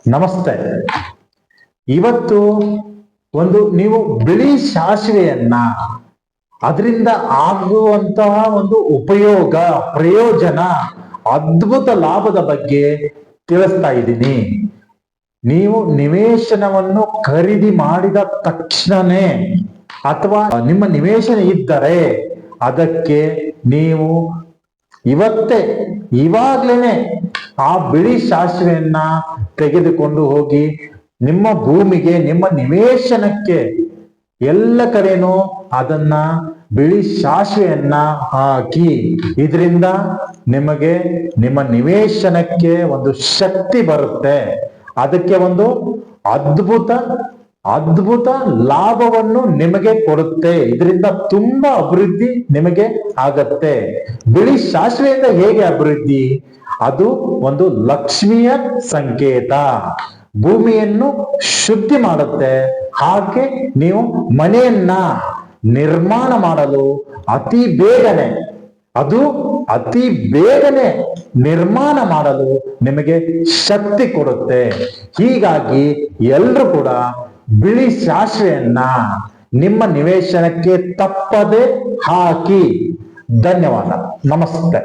ನಮಸ್ತೆ. ಇವತ್ತು ನೀವು ಬಿಳಿ ಸಾಸಿವೆಯನ್ನ ಅದರಿಂದ ಆಗುವಂತಹ ಒಂದು ಉಪಯೋಗ, ಪ್ರಯೋಜನ, ಅದ್ಭುತ ಲಾಭದ ಬಗ್ಗೆ ತಿಳಿಸ್ತಾ ಇದ್ದೀನಿ. ನೀವು ನಿವೇಶನವನ್ನು ಖರೀದಿ ಮಾಡಿದ ತಕ್ಷಣನೇ ಅಥವಾ ನಿಮ್ಮ ನಿವೇಶನ ಇದ್ದರೆ ಅದಕ್ಕೆ ನೀವು ಇವಾಗ್ಲೇನೆ ಆ ಬಿಳಿ ಸಾಸಿವೆಯನ್ನ ತೆಗೆದುಕೊಂಡು ಹೋಗಿ ನಿಮ್ಮ ಭೂಮಿಗೆ, ನಿಮ್ಮ ನಿವೇಶನಕ್ಕೆ ಎಲ್ಲ ಕಡೆನೂ ಅದನ್ನ ಬಿಳಿ ಸಾಸಿವೆಯನ್ನ ಹಾಕಿ. ಇದರಿಂದ ನಿಮಗೆ ನಿಮ್ಮ ನಿವೇಶನಕ್ಕೆ ಒಂದು ಶಕ್ತಿ ಬರುತ್ತೆ. ಅದಕ್ಕೆ ಒಂದು ಅದ್ಭುತ ಲಾಭವನ್ನು ನಿಮಗೆ ಕೊಡುತ್ತೆ. ಇದರಿಂದ ತುಂಬಾ ಅಭಿವೃದ್ಧಿ ನಿಮಗೆ ಆಗತ್ತೆ. ಬಿಳಿ ಸಾಸಿವೆಯಿಂದ ಹೇಗೆ ಅಭಿವೃದ್ಧಿ? ಅದು ಒಂದು ಲಕ್ಷ್ಮಿಯ ಸಂಕೇತ. ಭೂಮಿಯನ್ನು ಶುದ್ಧಿ ಮಾಡುತ್ತೆ. ಹಾಗೆ ನೀವು ಮನೆಯನ್ನ ನಿರ್ಮಾಣ ಮಾಡಲು ಅತಿ ಬೇಗನೆ ನಿರ್ಮಾಣ ಮಾಡಲು ನಿಮಗೆ ಶಕ್ತಿ ಕೊಡುತ್ತೆ. ಹೀಗಾಗಿ ಎಲ್ಲರೂ ಕೂಡ ಬಿಳಿ ಸಾಸಿವೆಯನ್ನ ನಿಮ್ಮ ನಿವೇಶನಕ್ಕೆ ತಪ್ಪದೆ ಹಾಕಿ. ಧನ್ಯವಾದ. ನಮಸ್ತೆ.